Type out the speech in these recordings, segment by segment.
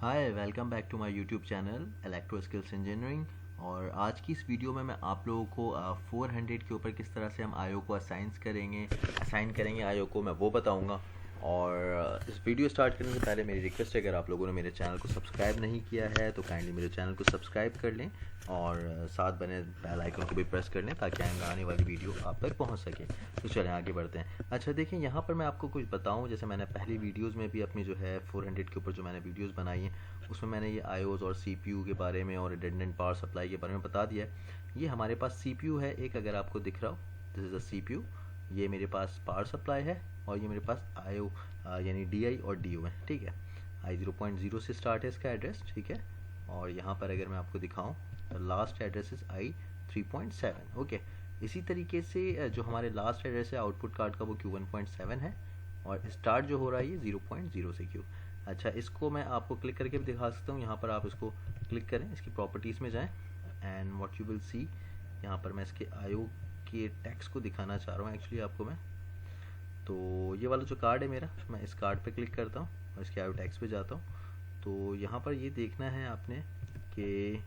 Hi welcome back to my YouTube channel Electro Skills Engineering. और आज की इस वीडियो में मैं आप लोगों को 400 के ऊपर किस तरह से हम आईओ को असाइन करेंगे आईओ को मैं वो बताऊंगा। और इस वीडियो स्टार्ट करने से पहले मेरी रिक्वेस्ट है, अगर आप लोगों ने मेरे चैनल को सब्सक्राइब नहीं किया है तो काइंडली मेरे चैनल को सब्सक्राइब कर लें और साथ बने बेल आइकन को भी प्रेस कर लें ताकि आने वाली वीडियो आप तक पहुंच सके। तो चलें आगे बढ़ते हैं। अच्छा देखिए, यहाँ पर मैं आपको कुछ बताऊं, जैसे मैंने पहली वीडियोज़ में भी अपनी जो है 400 के ऊपर जो मैंने वीडियोज़ बनाई हैं उसमें मैंने ये आईओज़ और सीपीयू के बारे में और रिडंडेंट पावर सप्लाई के बारे में बता दिया है। ये हमारे पास सीपीयू है एक, अगर आपको दिख रहा हो, दिस इज़ अ सीपीयू। ये मेरे पास पावर सप्लाई है और ये मेरे पास आईओ यानी डीआई और डीओ है, ठीक है। आई 0.0 से स्टार्ट है इसका एड्रेस, ठीक है। और यहाँ पर अगर मैं आपको दिखाऊँ तो last address is I 3.7, okay. इसी तरीके से जो हमारे लास्ट एड्रेस है आउटपुट कार्ड का वो Q1.7 है और स्टार्ट जो हो रहा है ये 0.0 से Q। अच्छा, इसको मैं आपको क्लिक करके भी दिखा सकता हूँ। यहाँ पर आप इसको क्लिक करें, इसकी प्रॉपर्टीज़ में जाएं and what you will see, यहाँ पर मैं इसके आईओ के टैक्स को दिखाना चाह रहा हूँ एक्चुअली आपको मैं। तो ये वाला जो कार्ड है मेरा, मैं इस कार्ड पे क्लिक करता हूँ और इसके आईओ टैक्स पे जाता हूँ। तो यहाँ पर ये देखना है आपने कि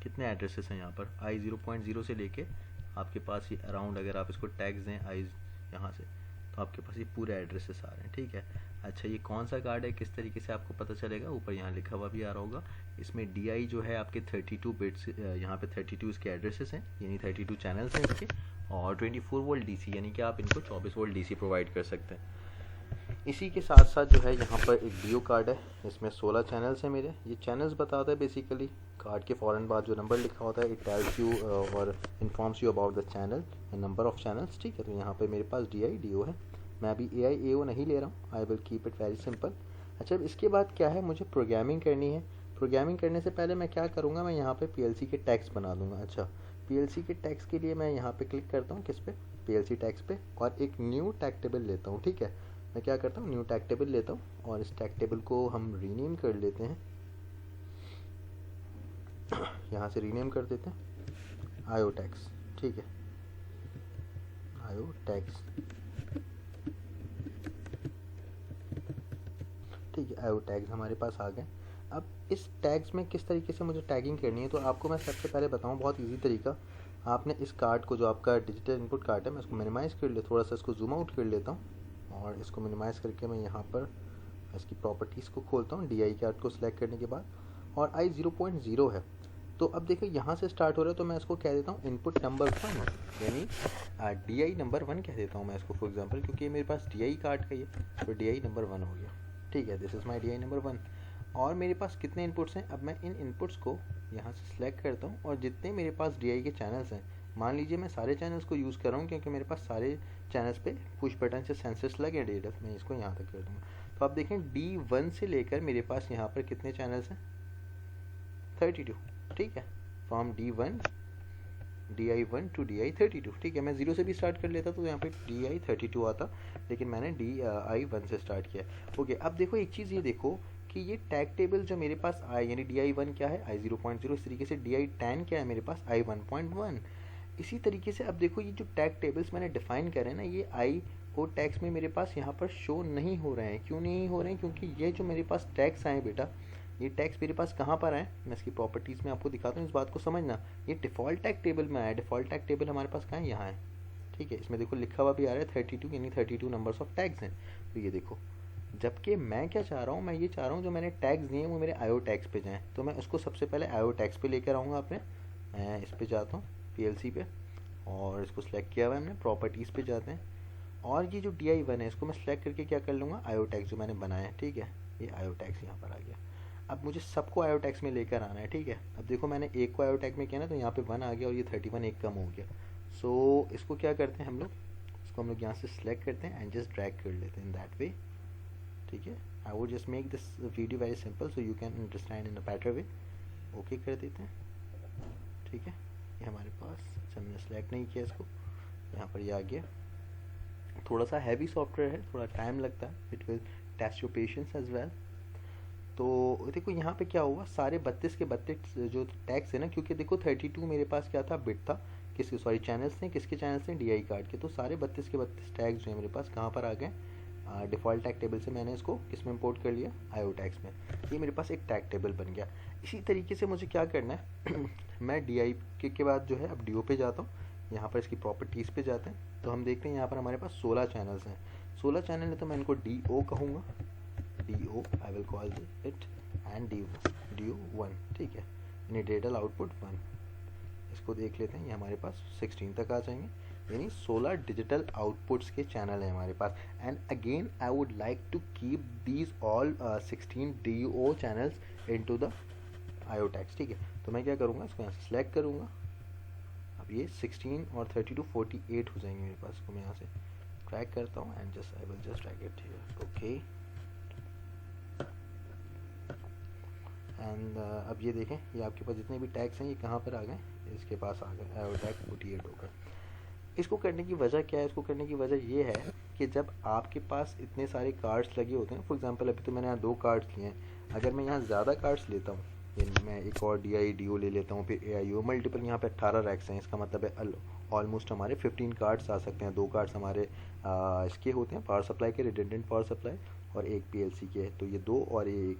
कितने एड्रेसेस हैं। यहाँ पर आई 0.0 से लेके आपके पास ये अराउंड, अगर आप इसको टैग्स दें आई यहाँ से, तो आपके पास ये पूरे एड्रेसेस आ रहे हैं, ठीक है। अच्छा, ये कौन सा कार्ड है, किस तरीके से आपको पता चलेगा, ऊपर यहाँ लिखा हुआ भी आ रहा होगा। इसमें DI जो है आपके 32 बिट्स, यहाँ पे 32 इसके एड्रेसेस हैं, यानी 32 चैनल्स हैं इसके, और 24 वोल्ट DC, यानी कि आप इनको 24 वोल्ट DC प्रोवाइड कर सकते हैं। इसी के साथ साथ जो है यहाँ पर एक डीओ कार्ड है, इसमें 16 चैनल्स हैं मेरे। ये चैनल्स बताता है बेसिकली, कार्ड के फ़ौरन बाद जो नंबर लिखा होता है इट टेल्स यू और informs you about the channel and number of channels, ठीक है। तो यहाँ पे मेरे पास DI DO है, मैं अभी AI AO नहीं ले रहा हूँ, I will keep it very simple. अच्छा, अब इसके बाद क्या है, मुझे प्रोग्रामिंग करनी है। प्रोग्रामिंग करने से पहले मैं क्या करूँगा, मैं यहाँ पर PLC के टैग्स बना दूँगा। अच्छा, PLC के टैग्स के लिए मैं यहाँ पर क्लिक करता हूँ, किस पे, PLC टैग्स पे, और एक न्यू टैग टेबल लेता हूँ, ठीक है। मैं क्या करता हूँ, न्यू टैग टेबल लेता हूँ और इस टैग टेबल को हम रीनेम कर लेते हैं। यहाँ से रीनेम कर देते हैं आईओ टैग्स, ठीक है, आईओ टैग्स, ठीक है। आईओ टैग्स हमारे पास आ गए। अब इस टैग्स में किस तरीके से मुझे टैगिंग करनी है, तो आपको मैं सबसे पहले बताऊँ, बहुत इजी तरीका। आपने इस कार्ड को, जो आपका डिजिटल इनपुट कार्ड है, मैं इसको मिनिमाइज़ कर ले, थोड़ा सा इसको जूम आउट कर लेता हूँ और इसको मिनिमाइज़ करके मैं यहाँ पर इसकी प्रॉपर्टीज़ को खोलता हूँ DI कार्ड को सिलेक्ट करने के बाद, और आई 0.0 है। तो अब देखिए यहाँ से स्टार्ट हो रहा है, तो मैं इसको कह देता हूँ इनपुट नंबर 1, यानी DI नंबर 1 कह देता हूँ मैं इसको फॉर एग्जांपल, क्योंकि मेरे पास DI कार्ड का ये, तो DI नंबर 1 हो गया, ठीक है। This is my DI number 1। और मेरे पास कितने इनपुट्स हैं, अब मैं इन इनपुट्स को यहाँ से सिलेक्ट करता हूँ और जितने मेरे पास DI के चैनल्स हैं, मान लीजिए मैं सारे चैनल्स को यूज़ कर रहा हूँ क्योंकि मेरे पास सारे चैनल्स पे पुश बटन से सेंसर्स लगे हैं डेटा, मैं इसको यहाँ तक कर दूँगा। तो आप देखें D1 से लेकर मेरे पास यहाँ पर कितने चैनल्स हैं, 32, ठीक है। From D1 DI1 to DI32, ठीक है। मैं 0 से भी स्टार्ट कर लेता तो यहाँ पे DI32 आता, लेकिन मैंने DI1 से स्टार्ट किया, ओके। अब देखो एक चीज़ ये देखो कि ये टैग टेबल जो मेरे पास आई, यानी DI1 क्या है, आई 0.0, इस तरीके से DI10 क्या है मेरे पास, आई 1.1। इसी तरीके से अब देखो ये जो टैग टेबल्स मैंने डिफाइन करे हैं ना, ये आई ओ टैग्स में मेरे पास यहाँ पर शो नहीं हो रहे हैं। क्यों नहीं हो रहे हैं, क्योंकि ये जो मेरे पास टैग्स आए बेटा, ये टैग्स मेरे पास कहाँ पर आए, मैं इसकी प्रॉपर्टीज़ में आपको दिखाता हूँ, इस बात को समझना। ये डिफ़ॉल्ट टैग टेबल में आया है, डिफ़ॉल्ट टैग टेबल हमारे पास कहाँ है, यहाँ है, ठीक है। इसमें देखो लिखा हुआ भी आ रहा है 32, यानी 32 नंबर्स ऑफ टैग्स हैं। तो ये देखो, जबकि मैं क्या चाह रहा हूँ, मैं ये चाह रहा हूँ जो मैंने टैग्स दिए हैं वो मेरे आईओ टैग्स पे जाएँ, तो मैं उसको सबसे पहले आईओ टैग्स पे लेकर आऊँगा अपने। मैं इस पे जाता हूँ PLC पे और इसको सिलेक्ट किया हुआ है हमने, प्रॉपर्टीज़ पे जाते हैं और ये जो DI1 है इसको मैं सिलेक्ट करके क्या कर लूँगा, आईओ टैग्स जो मैंने बनाया है, ठीक है। ये आईओ टैग्स यहाँ पर आ गया। अब मुझे सबको आईओ टैग्स में लेकर आना है, ठीक है। अब देखो मैंने एक को आईओ टैग में किया ना, तो यहाँ पे 1 आ गया और ये 31 एक कम हो गया। सो इसको क्या करते हैं हम लोग, इसको हम लोग यहाँ से सिलेक्ट करते हैं एंड जस्ट ड्रैग कर लेते हैं इन दैट वे, ठीक है। I would just make this video very simple so you can understand in a better way. Okay कर देते हैं, ठीक है। ये हमारे पास, अच्छा मैंने सेलेक्ट नहीं किया इसको, यहाँ पर ये आ गया। थोड़ा सा हैवी सॉफ्टवेयर है, थोड़ा टाइम लगता है, it will test your patience as well. तो देखो यहाँ पे क्या हुआ, सारे 32 के 32 जो टैग्स है ना, क्योंकि देखो 32 मेरे पास क्या था, बिट था, किसके, सॉरी चैनल्स थे, किसके चैनल्स थे, DI कार्ड के। तो सारे 32 के 32 टैग्स जो है मेरे पास कहाँ पर आ गए, डिफ़ॉल्ट टैग टेबल से मैंने इसको किस में इंपोर्ट कर लिया, आईओ टैग्स में। ये मेरे पास एक टैग टेबल बन गया। इसी तरीके से मुझे क्या करना है मैं डी आई के बाद जो है अब डी ओ पे जाता हूँ, यहाँ पर इसकी प्रॉपर्टीज़ पे जाते हैं तो हम देखते हैं यहाँ पर हमारे पास 16 चैनल्स हैं। 16 चैनल है तो मैं इनको डी ओ कहूँगा, D O I will call it and D O 1, ठीक है, यानी डिजिटल आउटपुट 1। इसको देख लेते हैं, ये हमारे पास 16 तक आ जाएंगे, यानी 16 डिजिटल आउटपुट्स के चैनल है हमारे पास। And again I would like to keep these all 16 D O channels into the IO tags, ठीक है। तो मैं क्या करूँगा, इसको यहाँ से सिलेक्ट करूँगा। अब ये 16 और 32 48 हो जाएंगे मेरे पास। इसको मैं यहाँ से ट्रैक करता हूँ and just I will just track it here, okay. And अब ये देखें, ये आपके पास जितने भी टैग्स हैं ये कहाँ पर आ गए, इसके पास आ गए, आईओ टैग 48 होकर। इसको करने की वजह क्या है, इसको करने की वजह ये है कि जब आपके पास इतने सारे कार्ड्स लगे होते हैं, फॉर एग्जांपल अभी तो मैंने यहाँ 2 कार्ड्स लिए हैं, अगर मैं यहाँ ज़्यादा कार्ड्स लेता हूँ, यानी मैं एक और डी आई डी ओ ले लेता हूँ, फिर ए आई ओ मल्टीपल, यहाँ पे 18 रैक्स हैं, इसका मतलब है ऑलमोस्ट हमारे 15 कार्ड्स आ सकते हैं। 2 कार्ड्स हमारे इसके होते हैं पावर सप्लाई के, रिडंडेंट पावर सप्लाई, और एक पीएलसी के, तो ये 2 और ये एक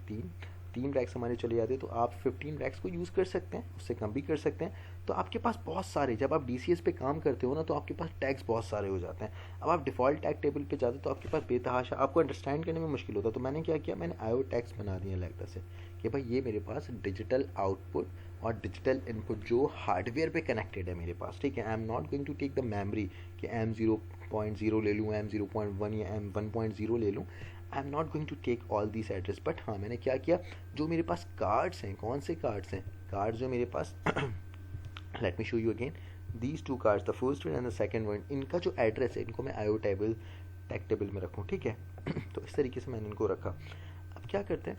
3 रैक्स हमारे चले जाते हैं। तो आप 15 रैक्स को यूज़ कर सकते हैं, उससे कम भी कर सकते हैं। तो आपके पास बहुत सारे, जब आप डीसीएस पे काम करते हो ना, तो आपके पास टैग्स बहुत सारे हो जाते हैं। अब आप डिफ़ॉल्ट टैग टेबल पे जाते हो तो आपके पास बेतहाशा, आपको अंडरस्टैंड करने में मुश्किल होता है। तो मैंने क्या किया, मैंने आईओ टैग्स बना दिए अलग से कि भाई ये मेरे पास डिजिटल आउटपुट और डिजिटल इनपुट जो हार्डवेयर पे कनेक्टेड है मेरे पास, ठीक है। I am not going to take the memory कि M0.0 ले लूँ, M0.1 या M1.0 ले लूँ। I am not going to take all this address, but हाँ मैंने क्या किया, जो मेरे पास कार्ड्स हैं, कौन से कार्ड्स हैं, कार्ड्स जो मेरे पास let me show you again these 2 cards, the first one and the second one, इनका जो एड्रेस है इनको मैं आईओ टैग टेबल में रखूँ, ठीक है। तो इस तरीके से मैंने इनको रखा। अब क्या करते हैं,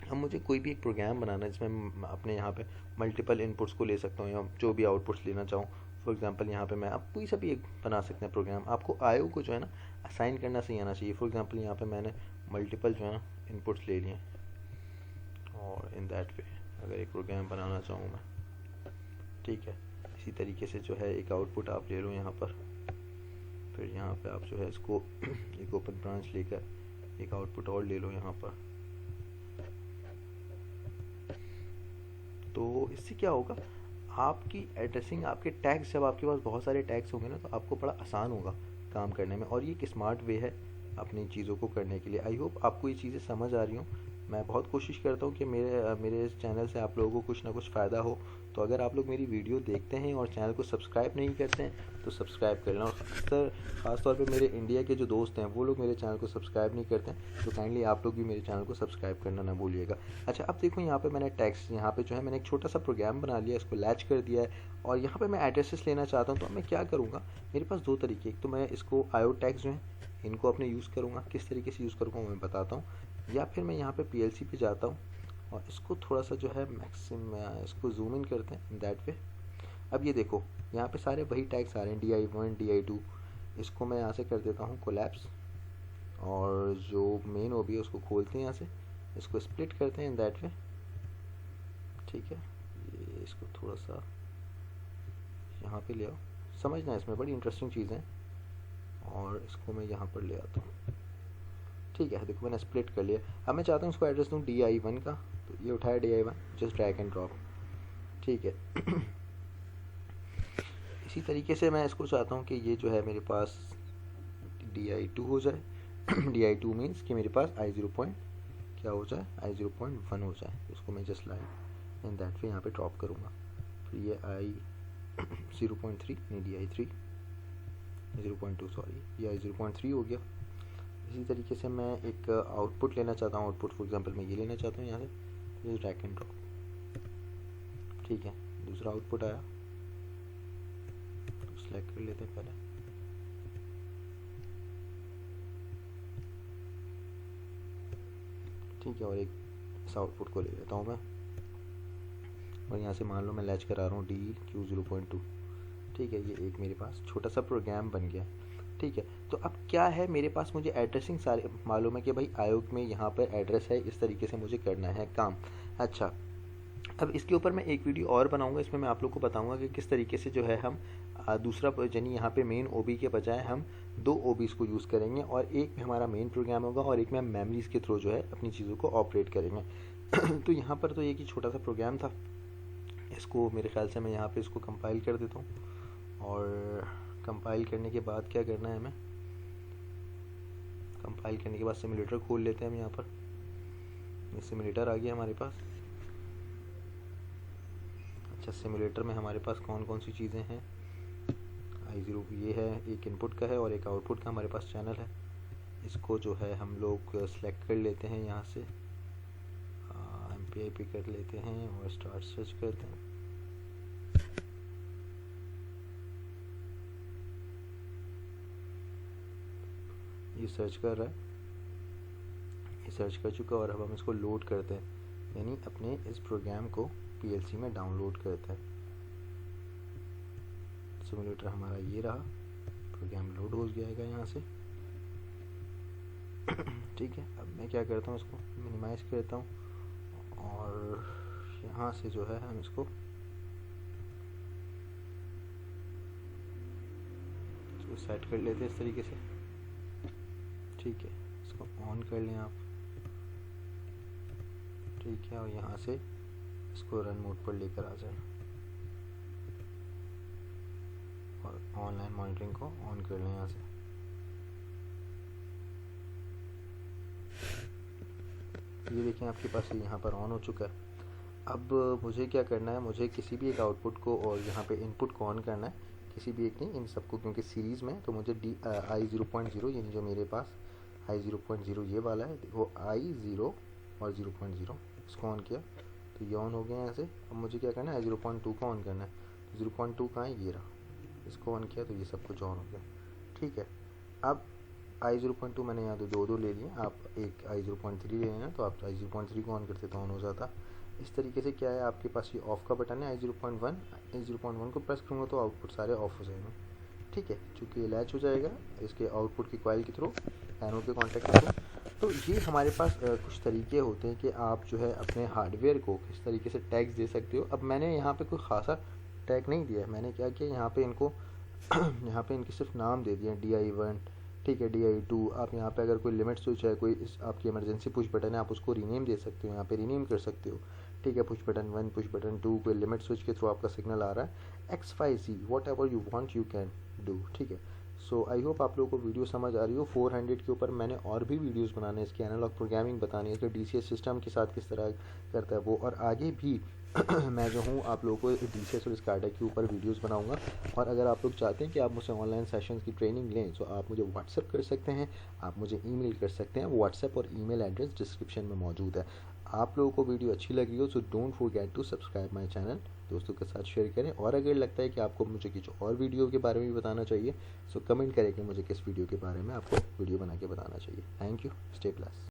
अब मुझे कोई भी एक प्रोग्राम बनाना है जिसमें अपने यहाँ पे मल्टीपल इनपुट्स को ले सकता हूँ या जो भी आउटपुट्स लेना चाहूँ। फॉर एग्जांपल यहाँ पे मैं, आप कोई सा भी एक बना सकते हैं प्रोग्राम, आपको आईओ को जो है ना असाइन करना सही आना चाहिए। फॉर एग्जांपल यहाँ पे मैंने मल्टीपल जो है ना इनपुट्स ले लिए, और इन दैट वे अगर एक प्रोग्राम बनाना चाहूँ मैं, ठीक है, इसी तरीके से जो है एक आउटपुट आप ले लो यहाँ पर, फिर यहाँ पे आप जो है इसको एक ओपन ब्रांच लेकर एक आउटपुट और ले लो यहाँ पर। तो इससे क्या होगा, आपकी एड्रेसिंग, आपके टैग्स, जब आपके पास बहुत सारे टैग्स होंगे ना तो आपको बड़ा आसान होगा काम करने में, और ये एक स्मार्ट वे है अपनी चीज़ों को करने के लिए। आई होप आपको ये चीज़ें समझ आ रही हूँ। मैं बहुत कोशिश करता हूँ कि मेरे इस चैनल से आप लोगों को कुछ ना कुछ फ़ायदा हो। तो अगर आप लोग मेरी वीडियो देखते हैं और चैनल को सब्सक्राइब नहीं करते हैं तो सब्सक्राइब कर लेना। और ख़ासतौर पे मेरे इंडिया के जो दोस्त हैं वो लोग मेरे चैनल को सब्सक्राइब नहीं करते हैं, तो काइंडली आप लोग भी मेरे चैनल को सब्सक्राइब करना ना भूलिएगा। अच्छा, अब देखो यहाँ पे मैंने टैग्स, यहाँ पे जो है मैंने एक छोटा सा प्रोग्राम बना लिया, इसको लैच कर दिया है, और यहाँ पे मैं एड्रेसेस लेना चाहता हूँ। तो मैं क्या करूँगा, मेरे पास 2 तरीके, एक तो मैं इसको आईओ टैग्स जो हैं इनको अपने यूज़ करूँगा, किस तरीके से यूज़ करूँगा मैं बताता हूँ, या फिर मैं यहाँ पे पीएलसी पे जाता हूँ और इसको थोड़ा सा जो है मैक्सिमम इसको जूम इन करते हैं इन दैट वे। अब ये देखो यहाँ पे सारे वही टैग्स आ रहे हैं, DI1 DI2। इसको मैं यहाँ से कर देता हूँ कोलैप्स, और जो मेन ओ बी है उसको खोलते हैं यहाँ से, इसको स्प्लिट करते हैं इन दैट वे, ठीक है। ये इसको थोड़ा सा यहाँ पे ले आओ, समझना इसमें बड़ी इंटरेस्टिंग चीज़ है, और इसको मैं यहाँ पर ले आता हूँ, ठीक है। देखो मैंने स्प्लिट कर लिया। अब मैं चाहता हूँ उसको एड्रेस दूँ DI1 का, तो ये उठाया DI1, just drag and drop, ठीक है। इसी तरीके से मैं इसको चाहता हूँ कि ये जो है मेरे पास DI2 हो जाए। DI2 मीन्स कि मेरे पास I0 पॉइंट क्या हो जाए, I0.1 हो जाए। उसको मैं just like in that way यहाँ पे ड्रॉप करूँगा। फिर ये I0.3 नहीं DI3 0.2 सॉरी, ये I0.3 हो गया। इसी तरीके से मैं एक आउटपुट लेना चाहता हूँ, आउटपुट फॉर एग्जांपल मैं ये लेना चाहता हूँ यहाँ से, ये ड्रैग एंड ड्रॉप, ठीक है। दूसरा आउटपुट आया, सेलेक्ट कर लेते हैं पहले, ठीक है, और एक इस आउटपुट को ले लेता हूँ मैं, और यहाँ से मान लो मैं लैच करा रहा हूँ DQ0.2, ठीक है। ये एक मेरे पास छोटा सा प्रोग्राम बन गया, ठीक है। तो अब क्या है मेरे पास, मुझे एड्रेसिंग सारे मालूम है कि भाई आईओ में यहाँ पर एड्रेस है, इस तरीके से मुझे करना है काम। अच्छा, अब इसके ऊपर मैं एक वीडियो और बनाऊंगा, इसमें मैं आप लोग को बताऊंगा कि किस तरीके से जो है हम दूसरा यानी यहाँ पे मेन ओबी के बजाय हम 2 ओबीज को यूज़ करेंगे और एक में हमारा मेन प्रोग्राम होगा और एक में हम मेमोरीज़ के थ्रू जो है अपनी चीज़ों को ऑपरेट करेंगे। तो यहाँ पर तो एक ही छोटा सा प्रोग्राम था, इसको मेरे ख्याल से मैं यहाँ पे इसको कंपाइल कर देता हूँ। और कंपाइल करने के बाद क्या करना है हमें, कंपाइल करने के बाद सिमुलेटर खोल लेते हैं हम। यहाँ पर ये सिमुलेटर आ गया हमारे पास। अच्छा, सिमुलेटर में हमारे पास कौन कौन सी चीज़ें हैं, i0 ये है, एक इनपुट का है और एक आउटपुट का हमारे पास चैनल है। इसको जो है हम लोग सेलेक्ट कर लेते हैं, यहाँ से MPI पे कर लेते हैं और स्टार्ट सर्च करते हैं। ये सर्च कर रहा है, ये सर्च कर चुका और अब हम इसको लोड करते हैं, यानी अपने इस प्रोग्राम को PLC में डाउनलोड करते हैं। सिमुलेटर हमारा ये रहा, प्रोग्राम लोड हो जाएगा यहाँ से। ठीक है, अब मैं क्या करता हूँ, इसको मिनिमाइज करता हूँ और यहाँ से जो है हम इसको सेट कर लेते हैं इस तरीके से। ठीक है, इसको ऑन कर लें आप। ठीक है, और यहाँ से इसको रन मोड पर लेकर आ जाए और ऑनलाइन मॉनिटरिंग को ऑन कर लें यहाँ से। ये देखें आपके पास यहाँ पर ऑन हो चुका है। अब मुझे क्या करना है, मुझे किसी भी एक आउटपुट को और यहाँ पे इनपुट को ऑन करना है, किसी भी एक नहीं, इन सबको, क्योंकि सीरीज़ में। तो मुझे i0.0 यानी जो मेरे पास i0.0 ये वाला है, वो i0 और 0.0 इसको ऑन किया तो ये ऑन हो गया यहाँ से। अब मुझे क्या करना है, i0.2 को ऑन करना है। 0.2 कहाँ है, ये रहा, इसको ऑन किया तो ये सब कुछ ऑन हो गया। ठीक है, अब i0.2 मैंने यहाँ दो ले लिए, आप एक i0.3 ले लेना, तो आप i0.3 को ऑन करते तो ऑन हो जाता। इस तरीके से क्या है, आपके पास ये ऑफ़ का बटन है, i0.1 को प्रेस करूँगा तो आउटपुट सारे ऑफ हो जाएंगे। ठीक है, चूँकि ये लैच हो जाएगा इसके आउटपुट की कॉइल के थ्रू, एनोड के कॉन्टैक्ट के थ्रू। तो ये हमारे पास कुछ तरीके होते हैं कि आप जो है अपने हार्डवेयर को किस तरीके से टैग्स दे सकते हो। अब मैंने यहाँ पे कोई ख़ासा टैग नहीं दिया है, मैंने क्या किया, यहाँ पे इनको यहाँ पे इनके सिर्फ नाम दे दिए, DI1, ठीक है, DI2। आप यहाँ पे अगर कोई लिमिट स्विच है, कोई आपकी इमरजेंसी पुश बटन है, आप उसको रीनेम दे सकते हो, यहाँ पे रीनेम कर सकते हो। ठीक है, पुश बटन 1, पुश बटन 2, कोई लिमिट स्विच के थ्रू आपका सिग्नल आ रहा है, XYZ what ever you want you can do. ठीक है, सो आई होप आप लोगों को वीडियो समझ आ रही हो। 400 के ऊपर मैंने और भी वीडियोस बनाने, इसकी एनालॉग प्रोग्रामिंग बतानी है, इसके DCS सिस्टम के साथ किस तरह करता है वो, और आगे भी मैं जो हूँ आप लोगों को DCS और SCADA के ऊपर वीडियोस बनाऊंगा। और अगर आप लोग चाहते हैं कि आप मुझसे ऑनलाइन सेशंस की ट्रेनिंग लें तो आप मुझे व्हाट्सएप कर सकते हैं, आप मुझे ईमेल कर सकते हैं। व्हाट्सएप और ईमेल एड्रेस डिस्क्रिप्शन में मौजूद है। आप लोगों को वीडियो अच्छी लग रही हो so don't forget to subscribe my channel, दोस्तों के साथ शेयर करें। और अगर लगता है कि आपको मुझे कुछ और वीडियो के बारे में भी बताना चाहिए सो कमेंट करें कि मुझे किस वीडियो के बारे में आपको वीडियो बना के बताना चाहिए। Thank you, stay blessed.